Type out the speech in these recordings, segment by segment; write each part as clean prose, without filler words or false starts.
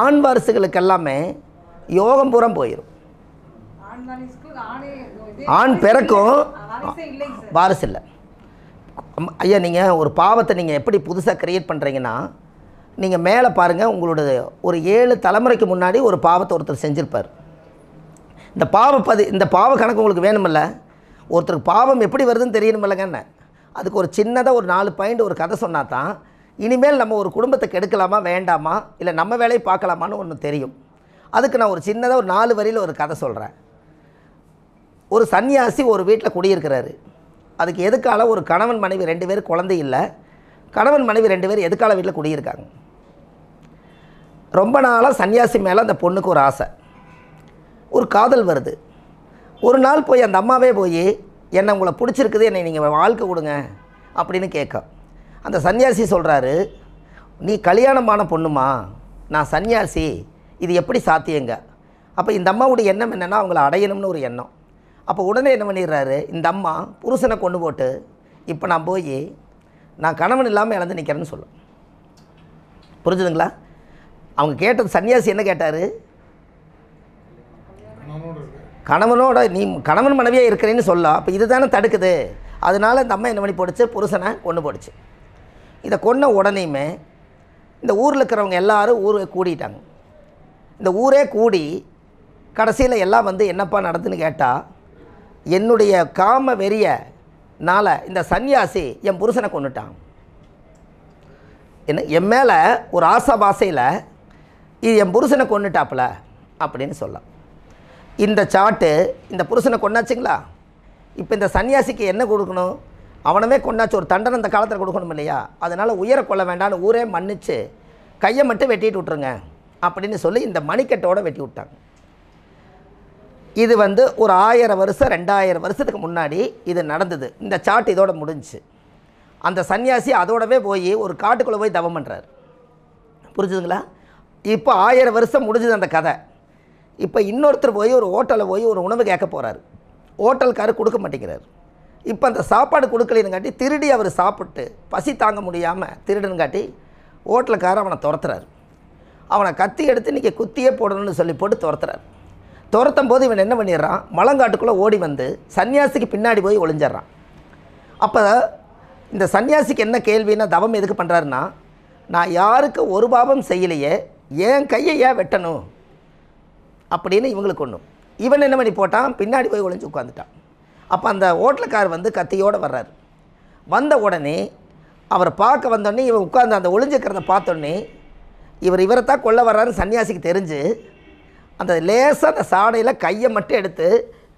ஆண் வாரிசுகளுக்கு எல்லாமே யோகம் பூரம் போயிடும். ஆண் பிறக்கும், வாரிசு இல்லை. ஐயா நீங்கள் ஒரு பாவத்தை நீங்கள் எப்படி புதுசாக க்ரியேட் பண்ணுறீங்கன்னா, நீங்கள் மேலே பாருங்கள், உங்களோட ஒரு 7 தலைமுறைக்கு முன்னாடி ஒரு பாவத்தை ஒருத்தர் செஞ்சுருப்பார். இந்த பாவ கணக்கு உங்களுக்கு வேணுமில்ல? ஒருத்தருக்கு பாவம் எப்படி வருதுன்னு தெரியணுமில்லங்கன்னு. அதுக்கு ஒரு சின்னதாக ஒரு 4 பாயிண்ட் ஒரு கதை சொன்னால் தான் இனிமேல் நம்ம ஒரு குடும்பத்தை கெடுக்கலாமா வேண்டாமா, இல்லை நம்ம வேலையை பார்க்கலாமான்னு ஒன்று தெரியும். அதுக்கு நான் ஒரு சின்னதாக ஒரு 4 வரியில் ஒரு கதை சொல்கிறேன். ஒரு சன்னியாசி ஒரு வீட்டில் குடியிருக்கிறாரு. அதுக்கு எதுக்கால ஒரு கணவன் மனைவி 2 பேர், குழந்தை இல்லை, கணவன் மனைவி 2 பேர் எதுக்கால வீட்டில் குடியிருக்காங்க. ரொம்ப நாளாக சன்னியாசி மேலே அந்த பொண்ணுக்கு ஒரு ஆசை, ஒரு காதல் வருது. ஒரு நாள் போய் அந்த அம்மாவே போய் என்னை உங்களை பிடிச்சிருக்குது, என்னை நீங்கள் வாழ்க்கை கொடுங்க அப்படின்னு கேட்க, அந்த சன்னியாசி சொல்கிறாரு, நீ கல்யாணமான பொண்ணுமா, நான் சன்னியாசி, இது எப்படி சாத்தியங்க. அப்போ இந்த அம்மாவுடைய எண்ணம் என்னென்னா அவங்கள அடையணும்னு ஒரு எண்ணம். அப்போ உடனே என்ன பண்ணிடுறாரு, இந்த அம்மா புருஷனை கொண்டு போட்டு, இப்போ நான் போய் நான் கணவன் இல்லாமல் இழந்து நிற்கிறேன்னு சொல்லும். புரிஞ்சுதுங்களா? அவங்க கேட்டது, சன்னியாசி என்ன கேட்டார், கணவனோட நீ கணவன் மனைவியாக இருக்கிறேன்னு சொல்ல. அப்போ இது தானே தடுக்குது. அதனால் இந்த அம்மா என்ன பண்ணி போடுச்சு, புருஷனை கொண்டு போடுச்சு. இதை கொன்ன உடனேயுமே இந்த ஊரில் இருக்கிறவங்க எல்லோரும் ஊரை கூடிட்டாங்க. இந்த ஊரே கூடி கடைசியில் எல்லாம் வந்து என்னப்பா நடந்துன்னு கேட்டால், என்னுடைய காம வெறியனால் இந்த சன்னியாசி என் புருஷனை கொண்டுட்டான். என்ன என் மேலே ஒரு ஆசா பாசையில் இது என் புருஷனை கொண்டுட்டாப்புல அப்படின்னு சொல்லலாம். இந்த சாட்டு இந்த புருஷனை கொண்டாச்சுங்களா. இப்போ இந்த சன்னியாசிக்கு என்ன கொடுக்கணும், அவனவே கொண்டாச்சு, ஒரு தண்டனை இந்த காலத்தில் கொடுக்கணும் இல்லையா. அதனால் உயர கொள்ள வேண்டான்னு ஊரே மன்னிச்சு கையை மட்டும் வெட்டிட்டு விட்ருங்க அப்படின்னு சொல்லி இந்த மணிக்கட்டோடு வெட்டி விட்டாங்க. இது வந்து ஒரு 1000 வருஷம் 2000 வருஷத்துக்கு முன்னாடி இது நடந்தது. இந்த சாட்டு இதோட முடிஞ்சிச்சு. அந்த சன்னியாசி அதோடவே போய் ஒரு காட்டுக்குள்ளே போய் தவம் பண்ணுறாரு. புரிஞ்சுதுங்களா? இப்போ 1000 வருஷம் முடிஞ்சுது அந்த கதை. இப்போ இன்னொருத்தர் போய் ஒரு ஹோட்டலில் போய் ஒரு உணவு கேட்க போகிறாரு. ஹோட்டல்காரர் கொடுக்க மாட்டேங்கிறார். இப்போ அந்த சாப்பாடு கொடுக்கலனுங்காட்டி திருடி அவர் சாப்பிட்டு பசி தாங்க முடியாமல் திருடுனுங்காட்டி ஹோட்டலுக்காரர் அவனை துரத்துறாரு. அவனை கத்தி எடுத்து இன்றைக்கி குத்தியே போடணும்னு சொல்லி போட்டு துரத்துறாரு. துரத்தும் போது இவன் என்ன பண்ணிடுறான், மலங்காட்டுக்குள்ளே ஓடி வந்து சன்னியாசிக்கு பின்னாடி போய் ஒளிஞ்சிட்றான். அப்போ இந்த சன்னியாசிக்கு என்ன கேள்வின்னா, தவம் எதுக்கு பண்ணுறாருன்னா, நான் யாருக்கு ஒரு பாவம் செய்யலையே, என் கையை ஏன் வெட்டணும் அப்படின்னு இவங்களுக்கு ஒன்றும். இவன் என்ன பண்ணி போட்டான், பின்னாடி போய் ஒளிஞ்சு உட்காந்துட்டான். அப்போ அந்த ஹோட்டலுக்கார் வந்து கத்தியோடு வர்றார். வந்த உடனே அவரை பார்க்க வந்தோடனே இவன் உட்காந்து அந்த ஒளிஞ்சிக்கிறத பார்த்தோன்னே இவரைத்தான் கொல்ல வர்றாருன்னு சன்னியாசிக்கு தெரிஞ்சு அந்த லேசாக அந்த சாடையில் கையை மட்டும் எடுத்து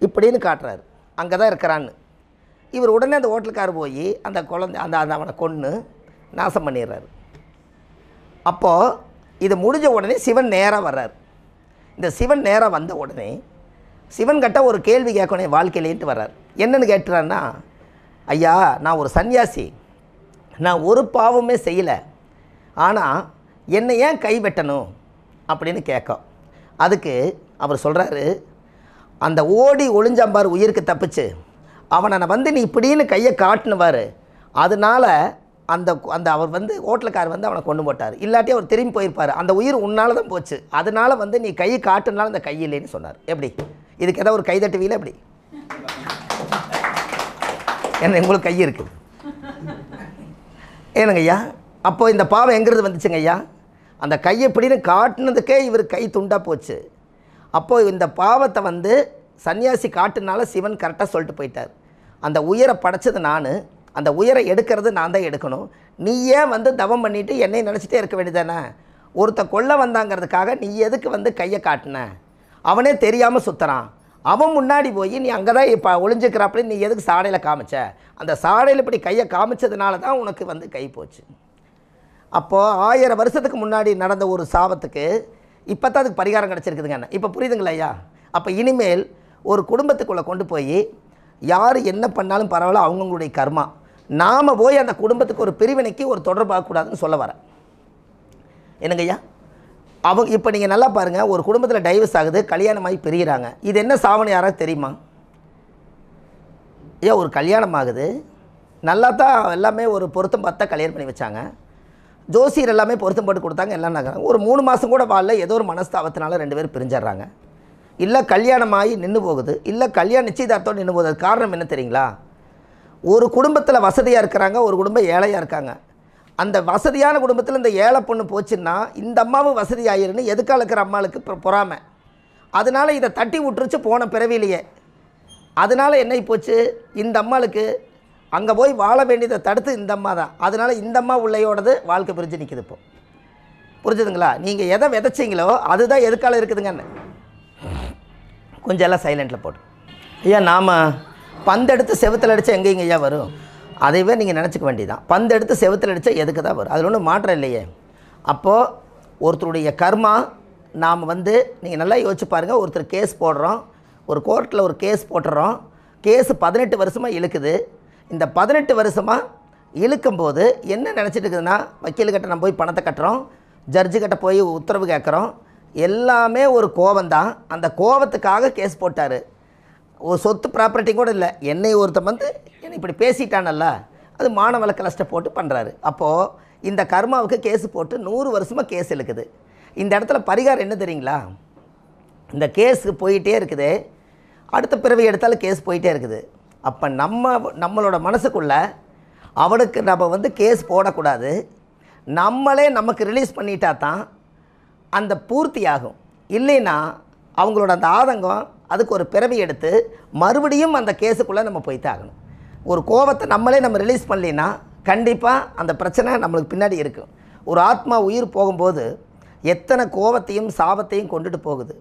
இப்படின்னு காட்டுறாரு, அங்கே தான் இருக்கிறான்னு. இவர் உடனே அந்த ஹோட்டலுக்கார் போய் அந்த குழந்தை அந்த அவனை கொன்று நாசம் பண்ணிடுறாரு. அப்போது இது முடிஞ்ச உடனே சிவன் நேராக வர்றார். இந்த சிவன் நேராக வந்த உடனே சிவன் கிட்ட ஒரு கேள்வி கேட்கணும் வாழ்க்கையிலேன்ட்டு வர்றார். என்னென்னு கேட்டுறான்னா, ஐயா நான் ஒரு சன்னியாசி, நான் ஒரு பாவமே செய்யலை, ஆனால் என்னை ஏன் கை வெட்டணும் அப்படின்னு கேட்க. அதுக்கு அவர் சொல்கிறாரு, அந்த ஓடி ஒளிஞ்சாம்பார் உயிருக்கு தப்பிச்சு அவனை வந்து நீ இப்படின்னு கையை காட்டுனுவார், அதனால் அந்த அந்த அவர் வந்து ஹோட்டலுக்கார் வந்து அவனை கொண்டு போட்டார். இல்லாட்டி அவர் திரும்பி போயிருப்பார், அந்த உயிர் உன்னால் தான் போச்சு, அதனால் வந்து நீ கை காட்டுனாலும் அந்த கை இல்லைன்னு சொன்னார். எப்படி இதுக்கு ஏதாவது ஒரு கை தட்டுவீங்களா? எப்படி என்ன உங்களுக்கு கை இருக்குது ஏனுங்க ஐயா? அப்போது இந்த பாவம் எங்கிறது வந்துச்சுங்க ஐயா? அந்த கையை இப்படின்னு காட்டினதுக்கே இவர் கை துண்டாக போச்சு. அப்போது இந்த பாவத்தை வந்து சன்னியாசி காட்டுனால சிவன் கரெக்டாக சொல்லிட்டு போயிட்டார். அந்த உயிரை படைச்சது நான், அந்த உயிரை எடுக்கிறது நான் தான் எடுக்கணும். நீ ஏன் வந்து தவம் பண்ணிவிட்டு என்னை நினச்சிட்டே இருக்க வேண்டியதானே? ஒருத்த கொல்ல வந்தாங்கிறதுக்காக நீ எதுக்கு வந்து கையை காட்டின? அவனே தெரியாமல் சுற்றுறான், அவன் முன்னாடி போய் நீ அங்கே தான் இப்போ ஒளிஞ்சிக்கிறாப்படி நீ எதுக்கு சாடையில் காமிச்ச? அந்த சாடையில் இப்படி கையை காமிச்சதுனால தான் உனக்கு வந்து கை போச்சு. அப்போது 1000 வருஷத்துக்கு முன்னாடி நடந்த ஒரு சாபத்துக்கு இப்போ தான் அதுக்கு பரிகாரம் கிடச்சிருக்குதுங்க. இப்போ புரியுதுங்களா ஐயா? அப்போ இனிமேல் ஒரு குடும்பத்துக்குள்ளே கொண்டு போய் யார் என்ன பண்ணாலும் பரவாயில்ல, அவங்கவுங்களுடைய கர்மா, நாம் போய் அந்த குடும்பத்துக்கு ஒரு பிரிவினைக்கு ஒரு தொடர்பாகக்கூடாதுன்னு சொல்ல வரேன். என்னங்க ஐயா? அவங்க இப்போ நீங்கள் நல்லா பாருங்கள், ஒரு குடும்பத்தில் டைவர்ஸ் ஆகுது, கல்யாணமாகி பிரிகிறாங்க. இது என்ன சாவணி யாராவது தெரியுமா? ஏன் ஒரு கல்யாணம் ஆகுது, நல்லா தான் எல்லாமே ஒரு பொருத்தம் பார்த்தா கல்யாணம் பண்ணி வச்சாங்க. ஜோசியர் எல்லாமே பொருத்தம் போட்டு கொடுத்தாங்க, எல்லாம் நகராங்க. ஒரு 3 மாதம் கூட வாழல, ஏதோ ஒரு மனஸ்தாபத்தினால 2 பேரும் பிரிஞ்சிடுறாங்க. இல்லை கல்யாணமாகி நின்று போகுது, இல்லை கல்யாணம் நிச்சயதார்த்தம் நின்று போகுது. காரணம் என்ன தெரியுங்களா? ஒரு குடும்பத்தில் வசதியாக இருக்கிறாங்க, ஒரு குடும்பம் ஏழையாக இருக்காங்க. அந்த வசதியான குடும்பத்தில் இந்த ஏழை பொண்ணு போச்சுன்னா இந்த அம்மாவும் வசதி ஆயிருன்னு எதுக்காக இருக்கிற அம்மாளுக்கு பொறாமை. அதனால் இதை தட்டி விட்டுருச்சு போன பிறவிலேயே. அதனால் என்ன போச்சு, இந்த அம்மாளுக்கு அங்கே போய் வாழ வேண்டியதை தடுத்து இந்த அம்மா தான். அதனால் இந்த அம்மா உள்ளையோடது வாழ்க்கை பிரிஞ்சு நிற்கிது. இப்போ புரிஞ்சுதுங்களா? நீங்கள் எதை விதைச்சிங்களோ அதுதான் எதுக்கால இருக்குதுங்கன்னு. கொஞ்சம் எல்லாம் சைலண்டில் போட்டு ஐயா, நாம் பந்தெடுத்து செவுத்தில் அடித்தா எங்கேங்க ஐயா வரும்? அதைவே நீங்கள் நினச்சிக்க வேண்டியதான். பந்தெடுத்து செவுத்தில் அடித்தா எதுக்கு தான் வரும்? அதில் ஒன்றும் மாற்றம் இல்லையே. அப்போது ஒருத்தருடைய கர்மா நாம் நீங்கள் நல்லா யோசிச்சு பாருங்கள். ஒருத்தர் கேஸ் போடுறோம், ஒரு கோர்ட்டில் ஒரு கேஸ் போட்டுறோம். கேஸு 18 வருஷமாக இழுக்குது. இந்த 18 வருஷமாக இழுக்கும்போது என்ன நினச்சிட்டு இருக்குதுன்னா, வக்கீல்கிட்ட நம்ம போய் பணத்தை கட்டுறோம், ஜட்ஜுக்கிட்ட போய் உத்தரவு கேட்குறோம். எல்லாமே ஒரு கோபந்தான். அந்த கோபத்துக்காக கேஸ் போட்டார். ஒரு சொத்து ப்ராப்பர்ட்டி கூட இல்லை. என்னை ஒருத்தன் என்னை இப்படி பேசிட்டானல்ல, அது மான வழக்கு லிஸ்ட்டை போட்டு பண்ணுறாரு. அப்போது இந்த கர்மாவுக்கு கேஸு போட்டு 100 வருஷமாக கேஸ் இழுக்குது. இந்த இடத்துல பரிகாரம் என்ன தெரியுங்களா? இந்த கேஸு போயிட்டே இருக்குது, அடுத்த பிறவி எடுத்தாலும் கேஸ் போயிட்டே இருக்குது. அப்போ நம்மளோட மனசுக்குள்ளே அவனுக்கு நம்ம கேஸ் போடக்கூடாது, நம்மளே நமக்கு ரிலீஸ் பண்ணிட்டா தான் அந்த பூர்த்தி ஆகும். இல்லைன்னா அவங்களோட அந்த ஆதங்கம் அதுக்கு ஒரு பிறவி எடுத்து மறுபடியும் அந்த கேஸுக்குள்ளே நம்ம போய்த்தான் ஆகணும். ஒரு கோபத்தை நம்ம ரிலீஸ் பண்ணலைன்னா கண்டிப்பாக அந்த பிரச்சனை நம்மளுக்கு பின்னாடி இருக்கும். ஒரு ஆத்மா உயிர் போகும்போது எத்தனை கோபத்தையும் சாபத்தையும் கொண்டுட்டு போகுது.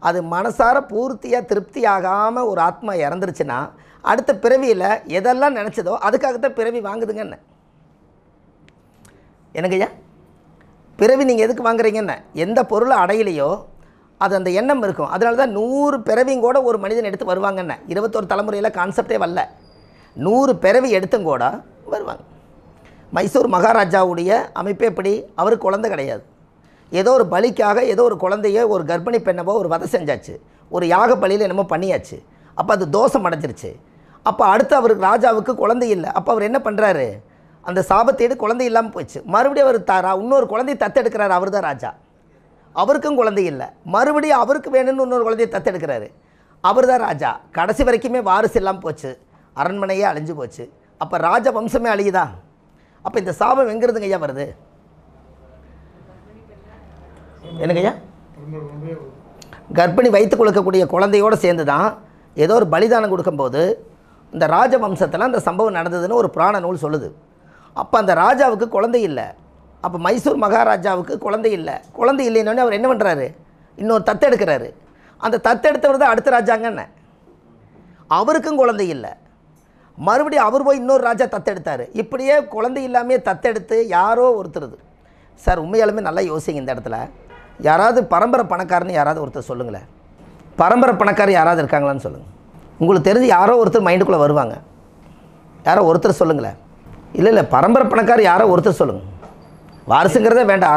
அது மனசார பூர்த்தியாக திருப்தி ஆகாமல் ஒரு ஆத்மா இறந்துருச்சுன்னா அடுத்த பிறவியில் எதெல்லாம் நினச்சதோ அதுக்காகத்தான் பிறவி வாங்குதுங்கன்னு. எனக்குய்யா பிறவி நீங்கள் எதுக்கு வாங்குறீங்கன்னு, எந்த பொருளை அடையிலையோ அது அந்த எண்ணம் இருக்கும். அதனால தான் 100 பிறவியும் கூட ஒரு மனிதன் எடுத்து வருவாங்கன்னு. 21 தலைமுறையில் கான்செப்டே வரல. 100 பிறவி எடுத்தும் கூட வருவாங்க. மைசூர் மகாராஜாவுடைய அமைப்பே எப்படி? அவருக்கு குழந்தை கிடையாது. ஏதோ ஒரு பலிக்காக ஏதோ ஒரு குழந்தைய ஒரு கர்ப்பிணி பெண்ணவோ ஒரு வதை செஞ்சாச்சு, ஒரு யாக பலியில் என்னமோ பண்ணியாச்சு. அப்போ அது தோஷம் அடைஞ்சிருச்சு. அப்போ அடுத்து அவருக்கு ராஜாவுக்கு குழந்தை இல்லை. அப்போ அவர் என்ன பண்ணுறாரு, அந்த சாபத்தேடு குழந்தை இல்லாமல் போச்சு. மறுபடியும் அவர் இன்னொரு குழந்தையை தத்தெடுக்கிறார். அவர் தான் ராஜா, அவருக்கும் குழந்தை இல்லை. மறுபடியும் அவருக்கு வேணும்னு இன்னொரு குழந்தையை தத்தெடுக்கிறாரு. அவர் தான் ராஜா. கடைசி வரைக்குமே வாரிசு இல்லாமல் போச்சு, அரண்மனையே அழிஞ்சு போச்சு. அப்போ ராஜ வம்சமே அழியுதா? அப்போ இந்த சாபம் எங்கிறதுங்க ஐயா வருது? என்னங்க ஐயா? கர்ப்பிணி வைத்து கொடுக்கக்கூடிய குழந்தையோடு சேர்ந்து தான் ஏதோ ஒரு பலிதானம் கொடுக்கும்போது இந்த ராஜ வம்சத்தில் அந்த சம்பவம் நடந்ததுன்னு ஒரு புராண நூல் சொல்லுது. அப்போ அந்த ராஜாவுக்கு குழந்தை இல்லை. அப்போ மைசூர் மகாராஜாவுக்கு குழந்தை இல்லை. குழந்தை இல்லைன்னு அவர் என்ன பண்ணுறாரு, இன்னொரு தத்தெடுக்கிறாரு. அந்த தத்தெடுத்தவர் தான் அடுத்த ராஜாங்கன்னு. அவருக்கும் குழந்தை இல்லை. மறுபடியும் அவர் போய் இன்னொரு ராஜா தத்தெடுத்தார். இப்படியே குழந்தை இல்லாமல் தத்தெடுத்து யாரோ ஒருத்தருது. சார் உண்மையாலுமே நல்லா யோசிங்க. இந்த இடத்துல யாராவது பரம்பரை பணக்காரன்னு யாராவது ஒருத்தர் சொல்லுங்களேன். பரம்பரை பணக்காரர் யாராவது இருக்காங்களான்னு சொல்லுங்கள். உங்களுக்கு தெரிஞ்சு யாரோ ஒருத்தர் மைண்டுக்குள்ளே வருவாங்க. யாரோ ஒருத்தர் சொல்லுங்களேன். இல்லை பரம்பரை பணக்காரர் யாரோ ஒருத்தர் சொல்லுங்கள். வாரிசுங்கிறதே வேண்டாம்,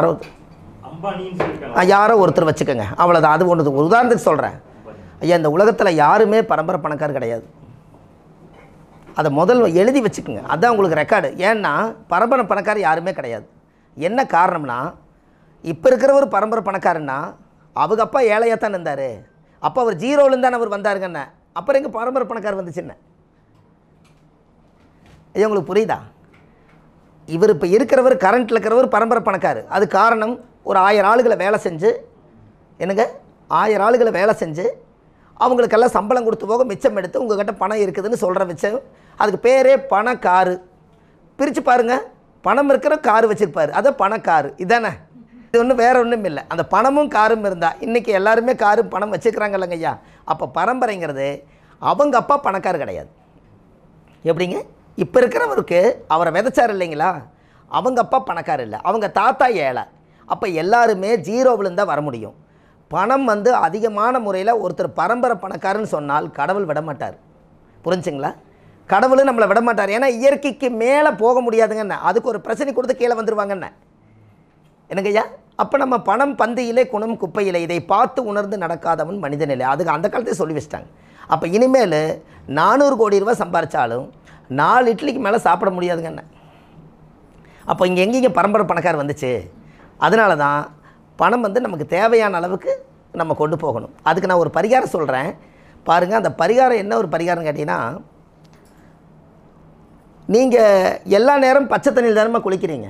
யாரோ ஒருத்தர் வச்சுக்கோங்க, அவ்வளோதான். அது ஒன்று ஒரு உதாரணத்துக்கு சொல்கிறேன். ஐயா, இந்த உலகத்தில் யாருமே பரம்பரை பணக்காரர் கிடையாது. அதை முதல் எழுதி வச்சுக்கோங்க. அதுதான் உங்களுக்கு ரெக்கார்டு. ஏன்னா பரம்பரை பணக்காரர் யாருமே கிடையாது. என்ன காரணம்னா, இப்போ இருக்கிறவர் பரம்பரை பணக்காரன்னா அவங்க அப்பா ஏழையாக தான் இருந்தார். அப்போ அவர் ஜீரோலேருந்து தான் அவர் வந்தாருங்கண்ணே. அப்புறம் எங்கே பரம்பரை பணக்காரர் வந்துச்சுன்னு? ஐயா உங்களுக்கு புரியுதா? இவர் இப்போ இருக்கிறவர் கரண்ட்டில் இருக்கிறவர் பரம்பரை பணக்காரர். அது காரணம் ஒரு 1000 ஆளுகளை வேலை செஞ்சு, என்னங்க 1000 ஆளுகளை வேலை செஞ்சு அவங்களுக்கெல்லாம் சம்பளம் கொடுத்து போக மிச்சம் எடுத்து உங்கள்கிட்ட பணம் இருக்குதுன்னு சொல்கிற மிச்சம். அதுக்கு பேரே பணக்காரு. பிரித்து பாருங்கள், பணம் இருக்கிற காரு வச்சுருப்பார், அதை பணக்காரு. இதானே? இது ஒன்றும் வேறு ஒன்றும் இல்லை. அந்த பணமும் காரும் இருந்தால் இன்றைக்கி எல்லாருமே காரும் பணம் வச்சுக்கிறாங்க இல்லைங்க ஐயா. அப்போ பரம்பரைங்கிறது அவங்க அப்பா பணக்காரு கிடையாது. எப்படிங்க? இப்போ இருக்கிறவருக்கு அவரை விதைச்சார் இல்லைங்களா, அவங்க அப்பா பணக்கார் இல்லை, அவங்க தாத்தா ஏழை. அப்போ எல்லாருமே ஜீரோவிலேருந்தான் வர முடியும். பணம் அதிகமான முறையில் ஒருத்தர் பரம்பரை பணக்காரன்னு சொன்னால் கடவுள் விட மாட்டார். புரிஞ்சுங்களா? கடவுள் நம்மளை விட மாட்டார். ஏன்னா இயற்கைக்கு மேலே போக முடியாதுங்கண்ணே. அதுக்கு ஒரு பிரச்சனை கொடுத்து கீழே வந்துடுவாங்கண்ணே. எனக்கு ஐயா, அப்போ நம்ம பணம் பந்தியிலே குணம் குப்பையிலே, இதை பார்த்து உணர்ந்து நடக்காதவன் மனிதனில்லை. அதுக்கு அந்த காலத்தையே சொல்லி வச்சிட்டாங்க. அப்போ இனிமேல் 400 கோடி ரூபா சம்பாரித்தாலும் 4 இட்லிக்கு மேலே சாப்பிட முடியாதுங்கண்ணே. அப்போ இங்கே எங்கேங்க பரம்பரை பணக்காரர் வந்துச்சு? அதனால தான் பணம் வந்து நமக்கு தேவையான அளவுக்கு நம்ம கொண்டு போகணும். அதுக்கு நான் ஒரு பரிகாரம் சொல்கிறேன் பாருங்கள். அந்த பரிகாரம் என்ன ஒரு பரிகாரம் கேட்டிங்கன்னா, நீங்கள் எல்லா நேரம் பச்சை தண்ணியில் தானே குளிக்கிறீங்க,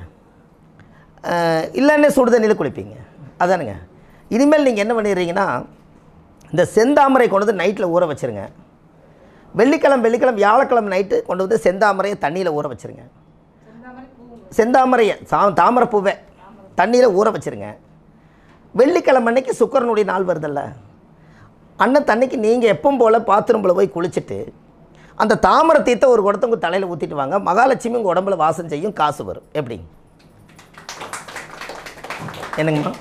இல்லைன்னே சுடு தண்ணியில் குளிப்பீங்க, அதானுங்க. இனிமேல் நீங்கள் என்ன பண்ணிடுறீங்கன்னா, இந்த செந்தாமரை கொண்டு வந்து நைட்டில் ஊற வச்சுருங்க. வெள்ளிக்கிழமை வியாழக்கிழமை நைட்டு கொண்டு வந்து செந்தாமரையை தண்ணியில் ஊற வச்சுருங்க. செந்தாமரையை தாமரை பூவை தண்ணியில் ஊற வச்சுருங்க. வெள்ளிக்கிழமை அன்னைக்கு சுக்கரனுடைய நாள் வருதில்ல, அன்னைக்கு நீங்கள் எப்பவும் போல் பாத்ரூமில் போய் குளிச்சுட்டு அந்த தாமரை தீர்த்த ஒரு குடத்தவங்க தலையில் ஊற்றிட்டு வாங்க. மகாலட்சுமி உங்கள் உடம்புல வாசம் செய்யும், காசு வரும். எப்படி என்னங்கம்மா?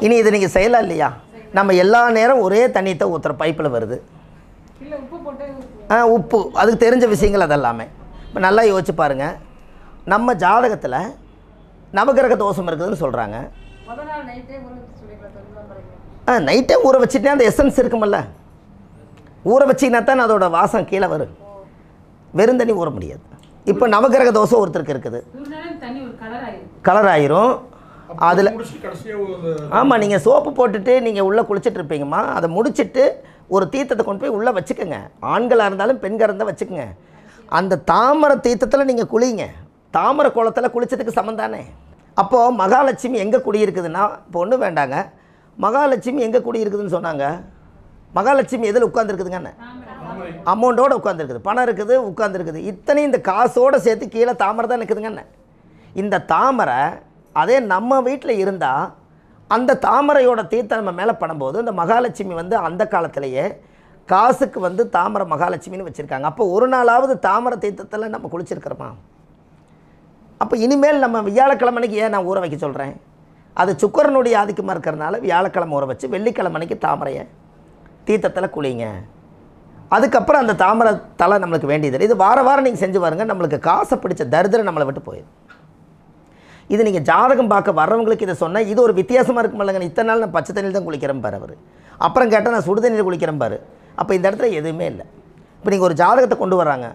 இனி இது நீங்கள் செய்யலாம் இல்லையா? நம்ம எல்லா நேரம் ஒரே தண்ணியை தான் ஊற்றுற பைப்பில் வருது. உப்பு அதுக்கு தெரிஞ்ச விஷயங்கள் அதெல்லாமே. இப்போ நல்லா யோசிச்சு பாருங்கள். நம்ம ஜாதகத்தில் நவகிரக தோஷம் இருக்குதுன்னு சொல்கிறாங்க. நைட்டே ஊற வச்சுட்டே அந்த எசன்ஸ் இருக்குமல்ல, ஊற வச்சிங்கன்னா தான் அதோட வாசம் கீழே வரும். வெறும் தண்ணி ஊற முடியாது. இப்போ நவகிரக தோஷம் ஒருத்தருக்கு இருக்குது, கலர் ஆயிரும். அதில் ஆமாம், நீங்கள் சோப்பு போட்டுட்டு நீங்கள் உள்ளே குளிச்சுட்டு இருப்பீங்கம்மா. அதை முடிச்சுட்டு ஒரு தீர்த்தத்தை கொண்டு போய் உள்ளே வச்சுக்கோங்க. ஆண்களாக இருந்தாலும் பெண்களாக இருந்தால் வச்சுக்கோங்க. அந்த தாமரை தீர்த்தத்தில் நீங்கள் குளிங்க. தாமரை குளத்தில் குளித்ததுக்கு சமந்தானே. அப்போது மகாலட்சுமி எங்கே குடியிருக்குதுன்னா, இப்போ ஒன்றும் வேண்டாங்க, மகாலட்சுமி எங்கே குடியிருக்குதுன்னு சொன்னாங்க. மகாலட்சுமி எதில் உட்காந்துருக்குதுங்கன்னு, அமௌண்ட்டோடு உட்காந்துருக்குது, பணம் இருக்குது, உட்காந்துருக்குது. இத்தனை இந்த காசோடு சேர்த்து கீழே தாமரை தான் நிற்குதுங்கன்னு. இந்த தாமரை அதே நம்ம வீட்டில் இருந்தால் அந்த தாமரையோட தீர்த்தம் நம்ம மேலே படும்போது இந்த மகாலட்சுமி வந்து அந்த காலத்திலேயே காசுக்கு வந்து தாமரை மகாலட்சுமின்னு வச்சுருக்காங்க. அப்போ ஒரு நாளாவது தாமரை தீர்த்தத்தில் நம்ம குளிச்சிருக்கிறோமா? அப்போ இனிமேல் நம்ம வியாழக்கிழமைக்கு ஏன் நான் ஊற வைக்க சொல்கிறேன், அது சுக்கரனுடைய ஆதிக்கமாக இருக்கிறதுனால வியாழக்கிழமை ஊற வச்சு வெள்ளிக்கிழமைக்கு தாமரையை தீர்த்தத்தில் குளிங்க. அதுக்கப்புறம் அந்த தாமரை தலை நம்மளுக்கு வேண்டியது. இது வாரம் நீங்கள் செஞ்சு பாருங்க, நம்மளுக்கு காசை பிடிச்ச தரித்திரம் நம்மளை விட்டு போயிடும். இது நீங்கள் ஜாதகம் பார்க்க வர்றவங்களுக்கு இதை சொன்னால் இது ஒரு வித்தியாசமாக இருக்கும் இல்லைங்க. இத்தனை நாள் நான் பச்சை தண்ணியில் தான் குளிக்கிறேன் பாரு அவர், அப்புறம் கேட்டால் நான் சுடு தண்ணியில் குளிக்கிறேன் பாரு. அப்போ இந்த இடத்துல எதுவுமே இல்லை. இப்போ நீங்கள் ஒரு ஜாதகத்தை கொண்டு வராங்க,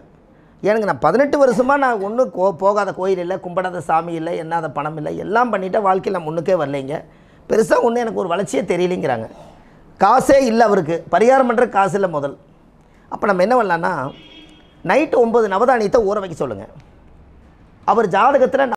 எனக்கு நான் 18 வருஷமாக நான் ஒன்றும் போகாத கோயில் இல்லை, கும்பிடாத சாமி இல்லை, என்னாத பணம் இல்லை, எல்லாம் பண்ணிவிட்டு வாழ்க்கையில் நான் முன்னுக்கே வரலைங்க, பெருசாக ஒன்றும் எனக்கு ஒரு வளர்ச்சியே தெரியலைங்கிறாங்க. காசே இல்லை அவருக்கு, பரிகாரம் பண்ணுற காசு இல்லை முதல். அப்போ நம்ம என்ன பண்ணலான்னா, நைட்டு 9 நவதானியத்தை ஊற வைக்க சொல்லுங்கள். அவர் ஜாதகத்தில்